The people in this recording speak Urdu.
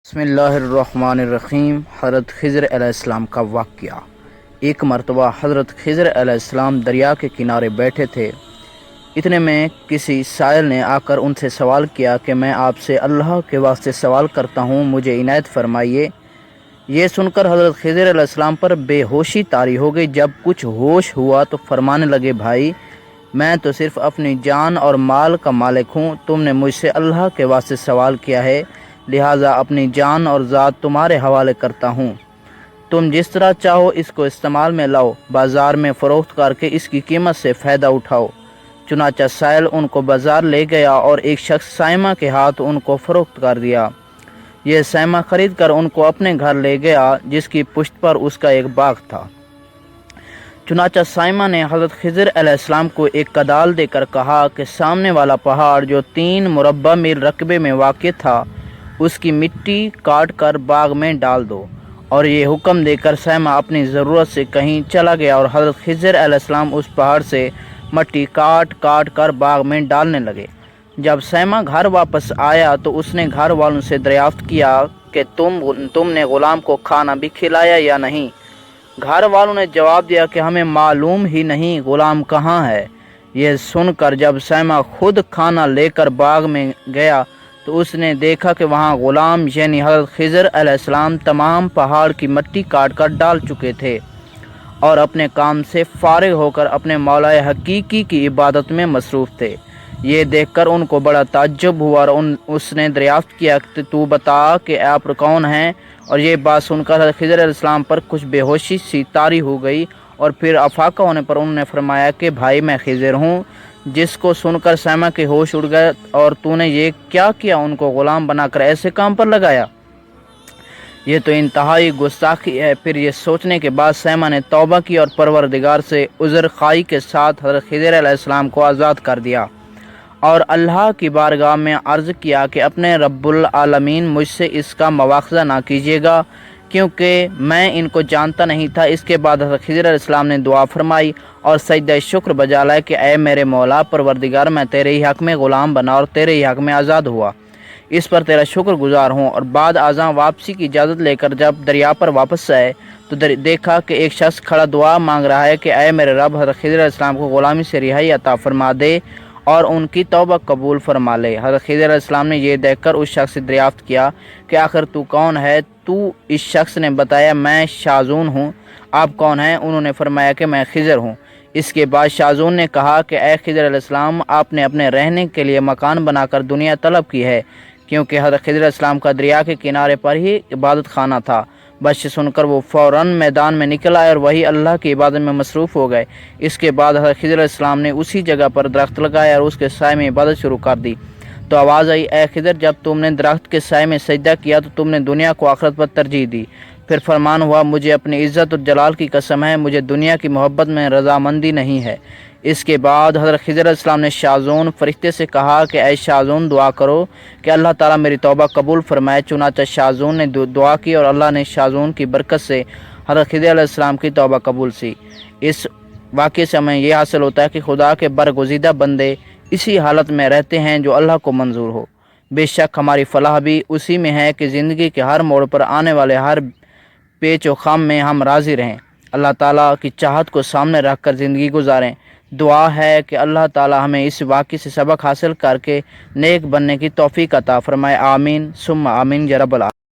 بسم اللہ الرحمن الرحیم۔ حضرت خضر علیہ السلام کا واقعہ۔ ایک مرتبہ حضرت خضر علیہ السلام دریا کے کنارے بیٹھے تھے۔ اتنے میں کسی سائل نے آ کر ان سے سوال کیا کہ میں آپ سے اللہ کے واسطے سوال کرتا ہوں، مجھے عنایت فرمائیے۔ یہ سن کر حضرت خضر علیہ السلام پر بے ہوشی طاری ہو گئی۔ جب کچھ ہوش ہوا تو فرمانے لگے، بھائی میں تو صرف اپنی جان اور مال کا مالک ہوں، تم نے مجھ سے اللہ کے واسطے سوال کیا ہے، لہٰذا اپنی جان اور ذات تمہارے حوالے کرتا ہوں، تم جس طرح چاہو اس کو استعمال میں لاؤ، بازار میں فروخت کر کے اس کی قیمت سے فائدہ اٹھاؤ۔ چنانچہ سائل ان کو بازار لے گیا اور ایک شخص سائمہ کے ہاتھ ان کو فروخت کر دیا۔ یہ سائمہ خرید کر ان کو اپنے گھر لے گیا، جس کی پشت پر اس کا ایک باغ تھا۔ چنانچہ سائمہ نے حضرت خضر علیہ السلام کو ایک کدال دے کر کہا کہ سامنے والا پہاڑ جو 3 مربع میل رقبے میں واقع تھا، اس کی مٹی کاٹ کر باغ میں ڈال دو۔ اور یہ حکم دے کر سائمہ اپنی ضرورت سے کہیں چلا گیا اور حضرت خضر علیہ السلام اس پہاڑ سے مٹی کاٹ کر باغ میں ڈالنے لگے۔ جب سائمہ گھر واپس آیا تو اس نے گھر والوں سے دریافت کیا کہ تم نے غلام کو کھانا بھی کھلایا یا نہیں؟ گھر والوں نے جواب دیا کہ ہمیں معلوم ہی نہیں غلام کہاں ہے۔ یہ سن کر جب سائمہ خود کھانا لے کر باغ میں گیا تو اس نے دیکھا کہ وہاں غلام یعنی حضرت خضر علیہ السلام تمام پہاڑ کی مٹی کاٹ کر ڈال چکے تھے اور اپنے کام سے فارغ ہو کر اپنے مولا حقیقی کی عبادت میں مصروف تھے۔ یہ دیکھ کر ان کو بڑا تعجب ہوا اور اس نے دریافت کیا کہ تو بتا کہ آپ کون ہیں؟ اور یہ بات سن کر حضرت خضر علیہ السلام پر کچھ بے ہوشی سی طاری ہو گئی اور پھر افاقہ ہونے پر انہوں نے فرمایا کہ بھائی میں خضر ہوں، جس کو سن کر سائمہ کے ہوش اڑ گئے۔ اور تو نے یہ کیا کیا؟ ان کو غلام بنا کر ایسے کام پر لگایا؟ یہ تو انتہائی گستاخی ہے۔ پھر یہ سوچنے کے بعد سائمہ نے توبہ کی اور پروردگار سے عذر خواہی کے ساتھ حضرت خضر علیہ السلام کو آزاد کر دیا اور اللہ کی بارگاہ میں عرض کیا کہ اپنے رب العالمین مجھ سے اس کا مواخذہ نہ کیجیے گا، کیونکہ میں ان کو جانتا نہیں تھا۔ اس کے بعد حضرت خضر علیہ السلام نے دعا فرمائی اور سجدہ شکر بجا لائے کہ اے میرے مولا پروردگار، میں تیرے ہی حق میں غلام بنا اور تیرے ہی حق میں آزاد ہوا، اس پر تیرا شکر گزار ہوں۔ اور بعد ازاں واپسی کی اجازت لے کر جب دریا پر واپس آئے تو دیکھا کہ ایک شخص کھڑا دعا مانگ رہا ہے کہ اے میرے رب، حضرت خضر علیہ السلام کو غلامی سے رہائی عطا فرما دے اور ان کی توبہ قبول فرما لے۔ حضرت خضر علیہ السلام نے یہ دیکھ کر اس شخص سے دریافت کیا کہ آخر تو کون ہے؟ تو اس شخص نے بتایا میں شازون ہوں۔ آپ کون ہیں؟ انہوں نے فرمایا کہ میں خضر ہوں۔ اس کے بعد شازون نے کہا کہ اے خضر علیہ السلام، آپ نے اپنے رہنے کے لیے مکان بنا کر دنیا طلب کی ہے، کیونکہ حضرت خضر علیہ السلام کا دریا کے کنارے پر ہی عبادت خانہ تھا۔ بس سن کر وہ فوراً میدان میں نکل آئے اور وہی اللہ کی عبادت میں مصروف ہو گئے۔ اس کے بعد حضرت خضر علیہ السلام نے اسی جگہ پر درخت لگایا اور اس کے سائے میں عبادت شروع کر دی۔ تو آواز آئی، اے خضر، جب تم نے درخت کے سائے میں سجدہ کیا تو تم نے دنیا کو آخرت پر ترجیح دی۔ پھر فرمان ہوا، مجھے اپنی عزت اور جلال کی قسم ہے، مجھے دنیا کی محبت میں رضامندی نہیں ہے۔ اس کے بعد حضرت خضر علیہ السلام نے شازون فرشتے سے کہا کہ اے شازون، دعا کرو کہ اللہ تعالیٰ میری توبہ قبول فرمائے۔ چنانچہ شازون نے دعا کی اور اللہ نے شازون کی برکت سے حضرت خضر علیہ السلام کی توبہ قبول سی۔ اس واقعے سے ہمیں یہ حاصل ہوتا ہے کہ خدا کے برگزیدہ بندے اسی حالت میں رہتے ہیں جو اللہ کو منظور ہو۔ بے شک ہماری فلاح بھی اسی میں ہے کہ زندگی کے ہر موڑ پر آنے والے ہر پیچ و خم میں ہم راضی رہیں، اللہ تعالیٰ کی چاہت کو سامنے رکھ کر زندگی گزاریں۔ دعا ہے کہ اللہ تعالیٰ ہمیں اس واقعے سے سبق حاصل کر کے نیک بننے کی توفیق عطا فرمائے۔ آمین ثم آمین یا رب العالمین۔